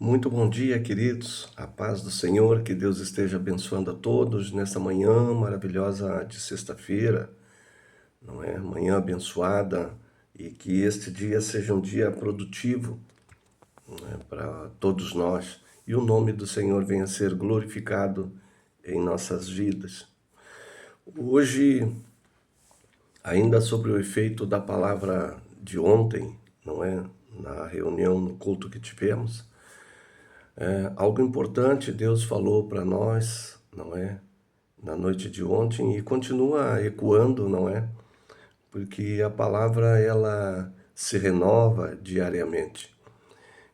Muito bom dia, queridos. A paz do Senhor, que Deus esteja abençoando a todos nesta manhã maravilhosa de sexta-feira, não é? Manhã abençoada e que este dia seja um dia produtivo, né, para todos nós e o nome do Senhor venha a ser glorificado em nossas vidas. Hoje, ainda sobre o efeito da palavra de ontem, não é? Na reunião, no culto que tivemos. Algo importante Deus falou para nós, não é? Na noite de ontem e continua ecoando, não é? Porque a palavra ela se renova diariamente.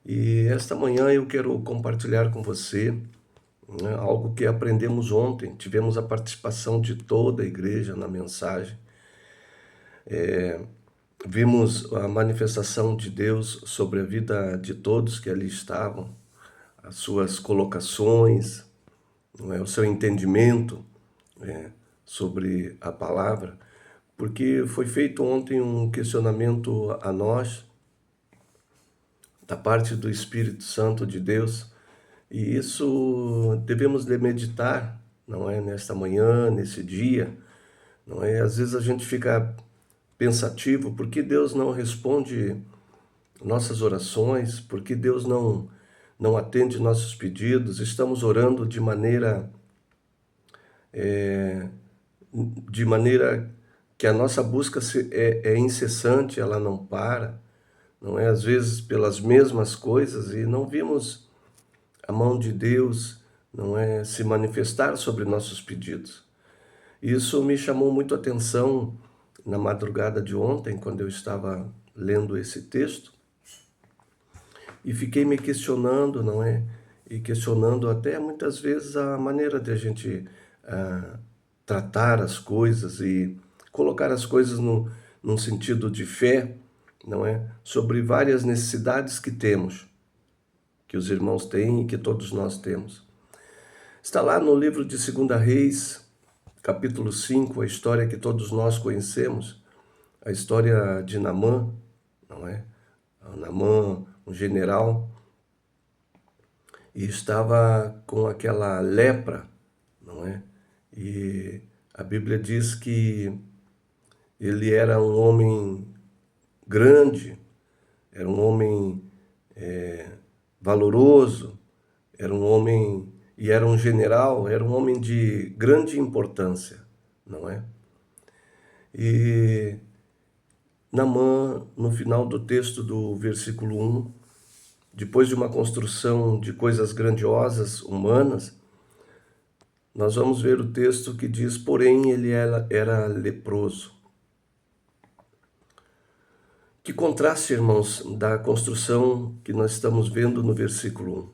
E esta manhã eu quero compartilhar com você, né, algo que aprendemos ontem. Tivemos a participação de toda a igreja na mensagem. Vimos a manifestação de Deus sobre a vida de todos que ali estavam, as suas colocações, não é? O seu entendimento, né, sobre a palavra, porque foi feito ontem um questionamento a nós, da parte do Espírito Santo de Deus, e isso devemos de meditar, não é? Nesta manhã, nesse dia, não é? Às vezes a gente fica pensativo, por que Deus não responde nossas orações, por que Deus não atende nossos pedidos, estamos orando de maneira que a nossa busca é incessante, ela não para, não é? Às vezes pelas mesmas coisas e não vimos a mão de Deus, não é, se manifestar sobre nossos pedidos. Isso me chamou muito a atenção na madrugada de ontem, quando eu estava lendo esse texto, e fiquei me questionando, não é? E questionando até muitas vezes a maneira de a gente tratar as coisas e colocar as coisas num sentido de fé, não é? Sobre várias necessidades que temos, que os irmãos têm e que todos nós temos. Está lá no livro de 2 Reis, capítulo 5, a história que todos nós conhecemos, a história de Naamã, não é? Naamã, um general, e estava com aquela lepra, não é? E a Bíblia diz que ele era um homem grande, era um homem valoroso, era um homem e era um general, era um homem de grande importância, não é? E Naamã, no final do texto do versículo 1, depois de uma construção de coisas grandiosas, humanas, nós vamos ver o texto que diz, porém ele era leproso. Que contraste, irmãos, da construção que nós estamos vendo no versículo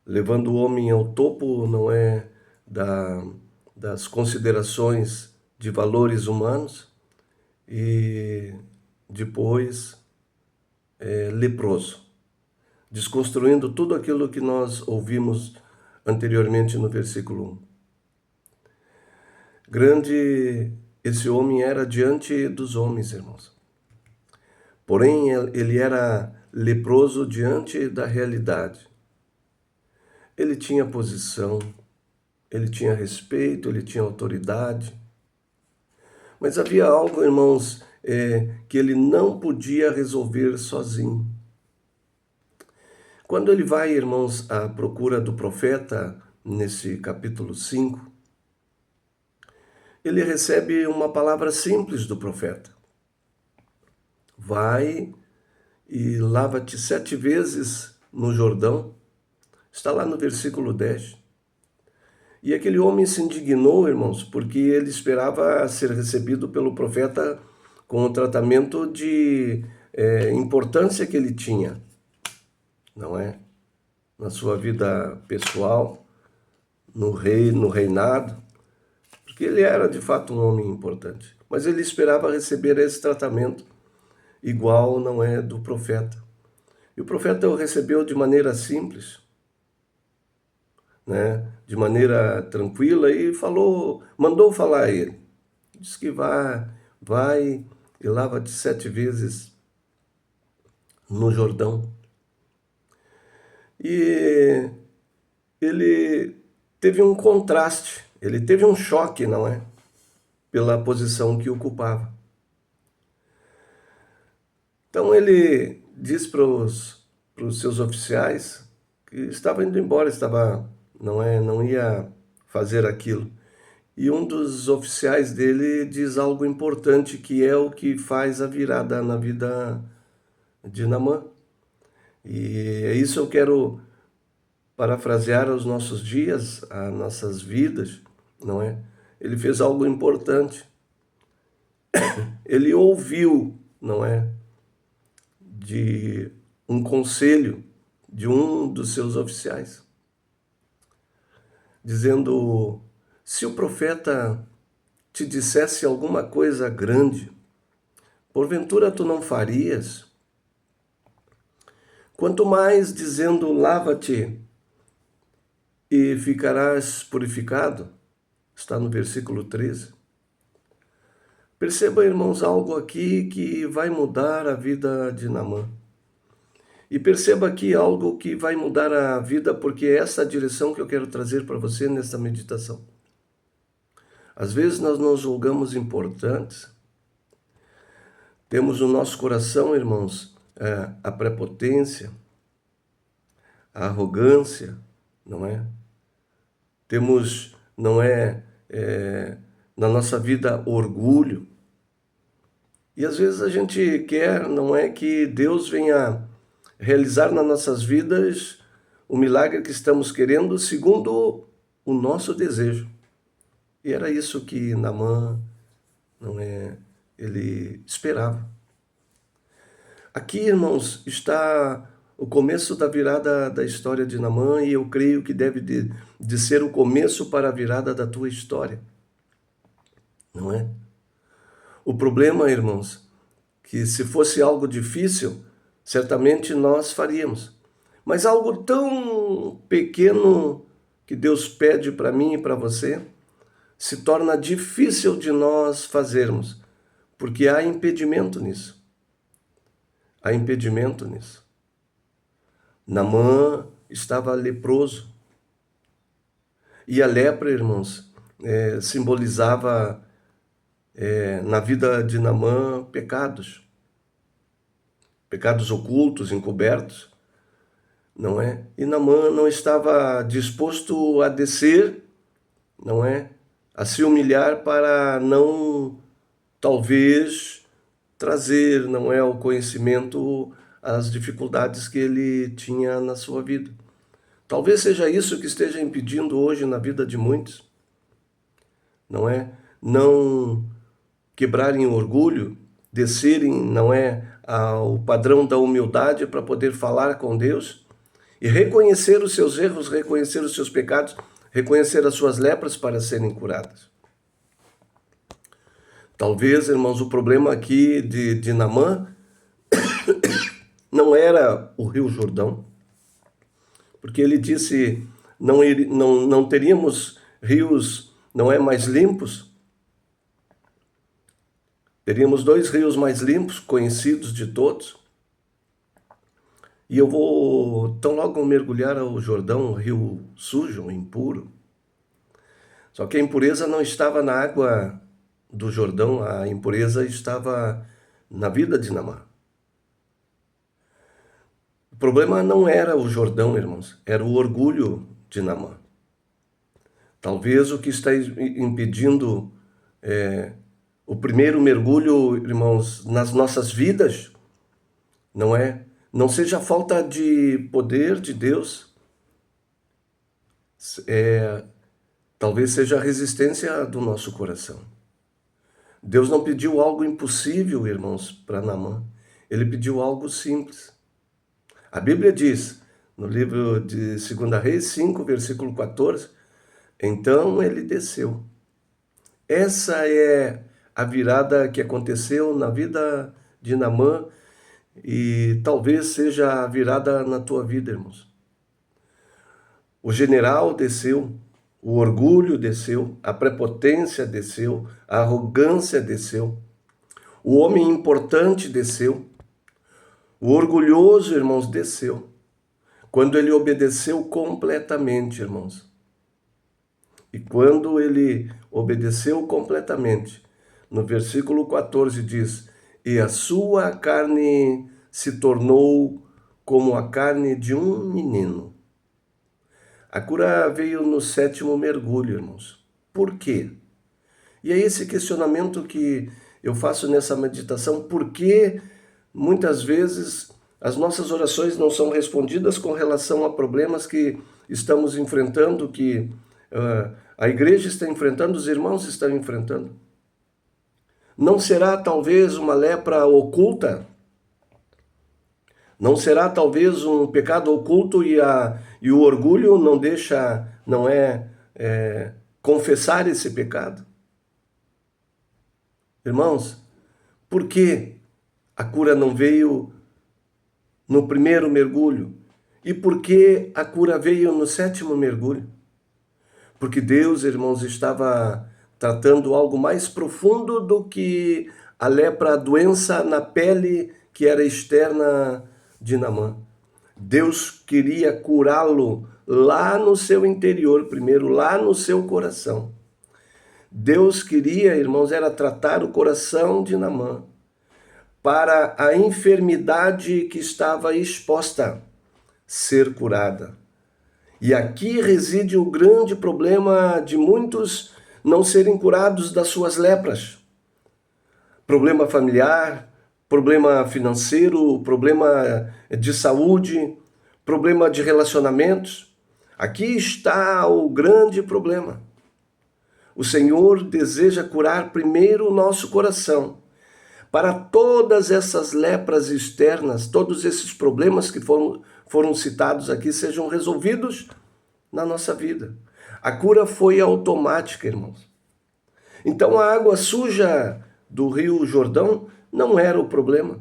1. Levando o homem ao topo, não é, das considerações de valores humanos, e depois leproso, desconstruindo tudo aquilo que nós ouvimos anteriormente no versículo 1. Grande esse homem era diante dos homens, irmãos. Porém, ele era leproso diante da realidade. Ele tinha posição, ele tinha respeito, ele tinha autoridade. Mas havia algo, irmãos, que ele não podia resolver sozinho. Quando ele vai, irmãos, à procura do profeta, nesse capítulo 5, ele recebe uma palavra simples do profeta. Vai e lava-te 7 vezes no Jordão. Está lá no versículo 10. E aquele homem se indignou, irmãos, porque ele esperava ser recebido pelo profeta com o tratamento de importância que ele tinha, não é? Na sua vida pessoal, no reinado, porque ele era de fato um homem importante. Mas ele esperava receber esse tratamento igual, não é, do profeta. E o profeta o recebeu de maneira simples, né, de maneira tranquila e mandou falar a ele. Diz que vai e lava-te 7 vezes no Jordão. E ele teve um contraste, ele teve um choque, não é? Pela posição que ocupava. Então ele diz para os seus oficiais que estava indo embora, não ia fazer aquilo. E um dos oficiais dele diz algo importante, que é o que faz a virada na vida de Naamã. E é isso que eu quero parafrasear aos nossos dias, às nossas vidas, não é? Ele fez algo importante. Ele ouviu, não é, de um conselho de um dos seus oficiais, dizendo: se o profeta te dissesse alguma coisa grande, porventura tu não farias? Quanto mais dizendo: lava-te e ficarás purificado, está no versículo 13. Perceba, irmãos, algo aqui que vai mudar a vida de Naamã. E perceba aqui algo que vai mudar a vida, porque é essa a direção que eu quero trazer para você nesta meditação. Às vezes nós nos julgamos importantes, temos no nosso coração, irmãos, a prepotência, a arrogância, não é? Temos, não é, na nossa vida, orgulho. E às vezes a gente quer, não é, que Deus venha realizar nas nossas vidas o milagre que estamos querendo segundo o nosso desejo. E era isso que Naamã, não é, ele esperava. Aqui, irmãos, está o começo da virada da história de Naamã, e eu creio que deve de ser o começo para a virada da tua história, não é? O problema, irmãos, que se fosse algo difícil, certamente nós faríamos. Mas algo tão pequeno que Deus pede para mim e para você, se torna difícil de nós fazermos, porque há impedimento nisso. Há impedimento nisso. Naamã estava leproso. E a lepra, irmãos, simbolizava na vida de Naamã pecados. Pecados ocultos, encobertos, não é? E Naamã não estava disposto a descer, não é? A se humilhar para não, talvez, trazer, não é, ao conhecimento as dificuldades que ele tinha na sua vida. Talvez seja isso que esteja impedindo hoje na vida de muitos, não é? Não quebrarem o orgulho, descerem, não é, ao padrão da humildade para poder falar com Deus e reconhecer os seus erros, reconhecer os seus pecados, reconhecer as suas lepras para serem curadas. Talvez, irmãos, o problema aqui de Naamã não era o Rio Jordão, porque ele disse: não teríamos rios, não é, mais limpos. Teríamos 2 rios mais limpos, conhecidos de todos. E eu vou tão logo mergulhar ao Jordão, um rio sujo, impuro. Só que a impureza não estava na água do Jordão, a impureza estava na vida de Naamã. O problema não era o Jordão, irmãos, era o orgulho de Naamã. Talvez o que está impedindo o primeiro mergulho, irmãos, nas nossas vidas, não é? Não seja a falta de poder de Deus, talvez seja a resistência do nosso coração. Deus não pediu algo impossível, irmãos, para Naamã. Ele pediu algo simples. A Bíblia diz, no livro de 2 Reis 5, versículo 14, então ele desceu. Essa é a virada que aconteceu na vida de Naamã, e talvez seja a virada na tua vida, irmãos. O general desceu, o orgulho desceu, a prepotência desceu, a arrogância desceu, o homem importante desceu, o orgulhoso, irmãos, desceu. quando ele obedeceu completamente, irmãos. E quando ele obedeceu completamente, no versículo 14 diz: e a sua carne se tornou como a carne de um menino. A cura veio no 7º mergulho, irmãos. Por quê? E é esse questionamento que eu faço nessa meditação: por que muitas vezes as nossas orações não são respondidas com relação a problemas que estamos enfrentando, que a igreja está enfrentando, os irmãos estão enfrentando? Não será talvez uma lepra oculta? Não será talvez um pecado oculto e o orgulho não deixa, confessar esse pecado? Irmãos, por que a cura não veio no 1º mergulho? E por que a cura veio no 7º mergulho? Porque Deus, irmãos, estava tratando algo mais profundo do que a lepra, a doença na pele que era externa de Naamã. Deus queria curá-lo lá no seu interior primeiro, lá no seu coração. Deus queria, irmãos, era tratar o coração de Naamã para a enfermidade que estava exposta ser curada. E aqui reside o grande problema de muitos não serem curados das suas lepras. Problema familiar, problema financeiro, problema de saúde, problema de relacionamentos. Aqui está o grande problema. O Senhor deseja curar primeiro o nosso coração, para todas essas lepras externas, todos esses problemas que foram citados aqui sejam resolvidos na nossa vida. A cura foi automática, irmãos. Então a água suja do Rio Jordão não era o problema.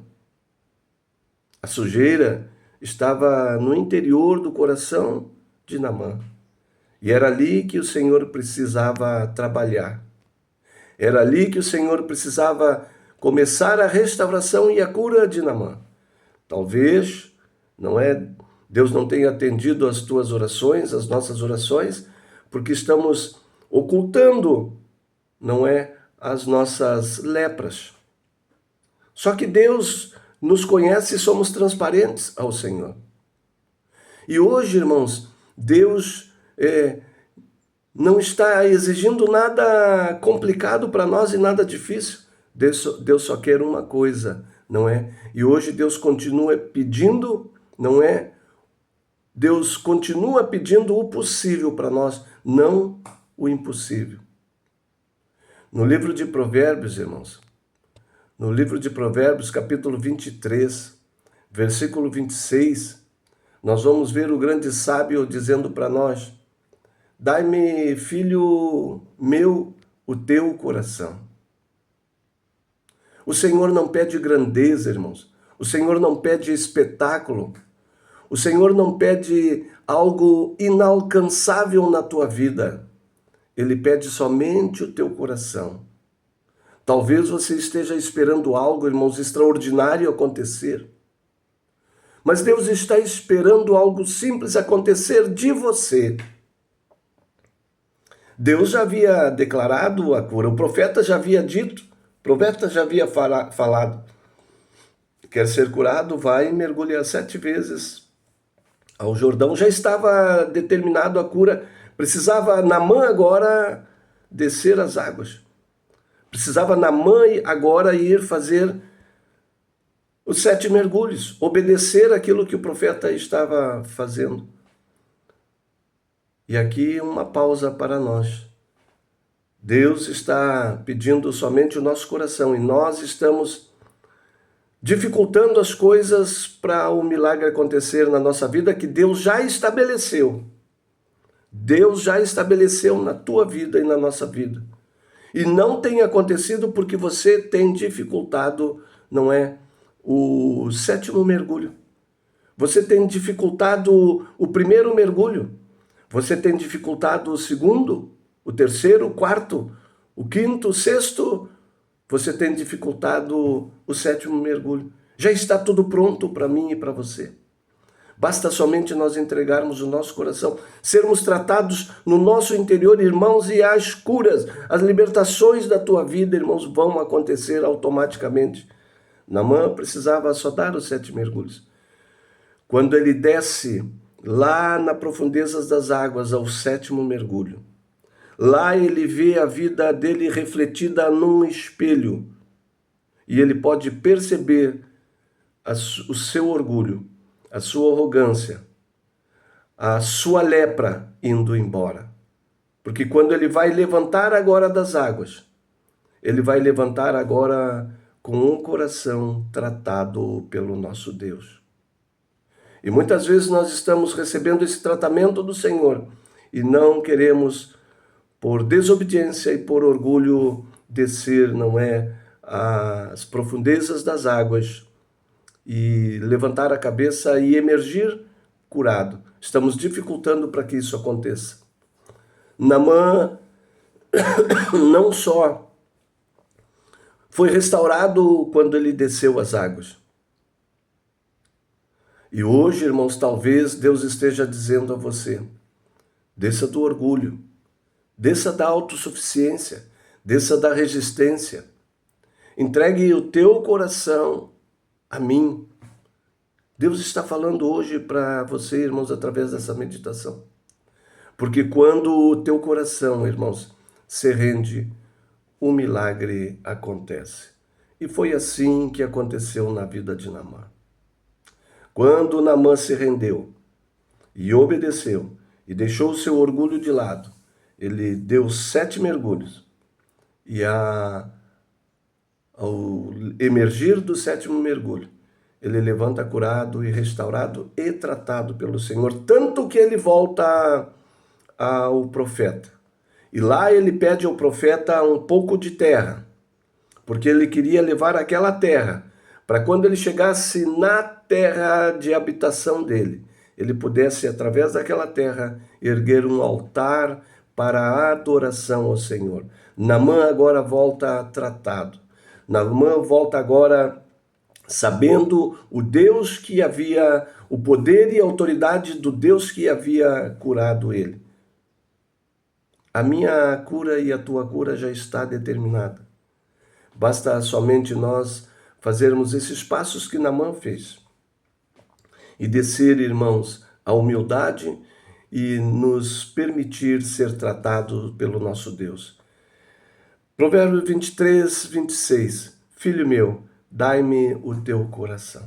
A sujeira estava no interior do coração de Naamã. E era ali que o Senhor precisava trabalhar. Era ali que o Senhor precisava começar a restauração e a cura de Naamã. Talvez, Deus não tenha atendido as tuas orações, as nossas orações, porque estamos ocultando, as nossas lepras. Só que Deus nos conhece e somos transparentes ao Senhor. E hoje, irmãos, Deus não está exigindo nada complicado para nós e nada difícil. Deus só quer uma coisa, não é? E hoje Deus continua pedindo, não é? Deus continua pedindo o possível para nós, não o impossível. No livro de Provérbios, irmãos, no livro de Provérbios, capítulo 23, versículo 26, nós vamos ver o grande sábio dizendo para nós: dai-me, filho meu, o teu coração. O Senhor não pede grandeza, irmãos. O Senhor não pede espetáculo. O Senhor não pede algo inalcançável na tua vida. Ele pede somente o teu coração. Talvez você esteja esperando algo, irmãos, extraordinário acontecer. Mas Deus está esperando algo simples acontecer de você. Deus já havia declarado a cura. O profeta já havia dito. O profeta já havia falado: quer ser curado, vai e mergulha 7 vezes ao Jordão. Já estava determinado a cura. Precisava Naamã agora descer as águas. Precisava Naamã agora ir fazer os 7 mergulhos, obedecer aquilo que o profeta estava fazendo. E aqui uma pausa para nós. Deus está pedindo somente o nosso coração e nós estamos dificultando as coisas para o milagre acontecer na nossa vida que Deus já estabeleceu. Deus já estabeleceu na tua vida e na nossa vida. E não tem acontecido porque você tem dificultado, o 7º mergulho. Você tem dificultado o 1º mergulho. Você tem dificultado o 2º, o 3º, o 4º, o 5º, o 6º. Você tem dificultado o 7º mergulho. Já está tudo pronto para mim e para você. Basta somente nós entregarmos o nosso coração, sermos tratados no nosso interior, irmãos, e as curas, as libertações da tua vida, irmãos, vão acontecer automaticamente. Naamã precisava só dar os 7 mergulhos. Quando ele desce lá nas profundezas das águas ao 7º mergulho, lá ele vê a vida dele refletida num espelho e ele pode perceber o seu orgulho, a sua arrogância, a sua lepra indo embora. Porque quando ele vai levantar agora das águas, ele vai levantar agora com um coração tratado pelo nosso Deus. E muitas vezes nós estamos recebendo esse tratamento do Senhor e não queremos, por desobediência e por orgulho, descer, não é, às profundezas das águas e levantar a cabeça e emergir curado. Estamos dificultando para que isso aconteça. Naamã não só foi restaurado quando ele desceu as águas. E hoje, irmãos, talvez Deus esteja dizendo a você: desça do orgulho, desça da autossuficiência, desça da resistência. Entregue o teu coração a mim. Deus está falando hoje para você, irmãos, através dessa meditação. Porque quando o teu coração, irmãos, se rende, o milagre acontece. E foi assim que aconteceu na vida de Naamã. Quando Naamã se rendeu e obedeceu e deixou o seu orgulho de lado, ele deu 7 mergulhos. E ao emergir do 7º mergulho, ele levanta curado e restaurado e tratado pelo Senhor, tanto que ele volta ao profeta. E lá ele pede ao profeta um pouco de terra, porque ele queria levar aquela terra, para quando ele chegasse na terra de habitação dele, ele pudesse, através daquela terra, erguer um altar para a adoração ao Senhor. Naamã agora volta tratado. Naamã volta agora sabendo o Deus que havia, o poder e a autoridade do Deus que havia curado ele. A minha cura e a tua cura já está determinada. Basta somente nós fazermos esses passos que Naamã fez. E descer, irmãos, a humildade e nos permitir ser tratados pelo nosso Deus. Provérbios 23, 26. Filho meu, dai-me o teu coração.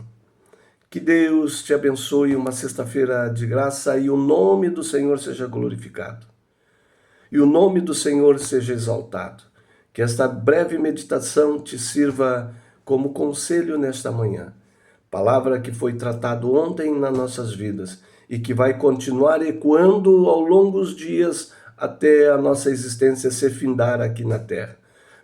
Que Deus te abençoe, uma sexta-feira de graça e o nome do Senhor seja glorificado. E o nome do Senhor seja exaltado. Que esta breve meditação te sirva como conselho nesta manhã. Palavra que foi tratado ontem nas nossas vidas e que vai continuar ecoando ao longo dos dias até a nossa existência se findar aqui na terra.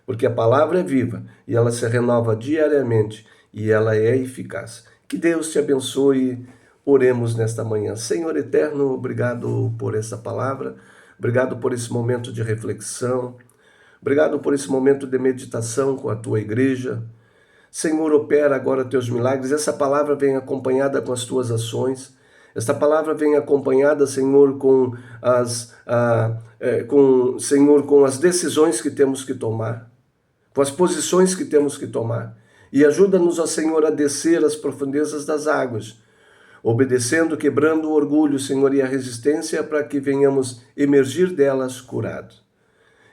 Porque a palavra é viva e ela se renova diariamente e ela é eficaz. Que Deus te abençoe. Oremos nesta manhã. Senhor eterno, obrigado por essa palavra, obrigado por esse momento de reflexão, obrigado por esse momento de meditação com a tua igreja. Senhor, opera agora teus milagres. Essa palavra vem acompanhada com as tuas ações. Esta palavra vem acompanhada, Senhor, com as decisões que temos que tomar, com as posições que temos que tomar. E ajuda-nos, ó Senhor, a descer as profundezas das águas, obedecendo, quebrando o orgulho, Senhor, e a resistência, para que venhamos emergir delas curados.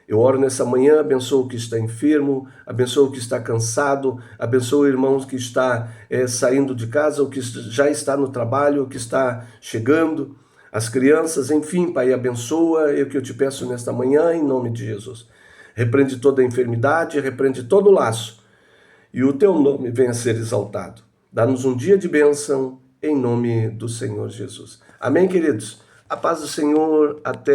Eu oro nessa manhã, abençoo o que está enfermo, abençoo o que está cansado, abençoo o irmão que está saindo de casa, o que já está no trabalho, o que está chegando, as crianças, enfim, Pai, abençoa, é o que eu te peço nesta manhã, em nome de Jesus. Repreende toda a enfermidade, repreende todo o laço, e o teu nome venha a ser exaltado. Dá-nos um dia de bênção, em nome do Senhor Jesus. Amém, queridos? A paz do Senhor, até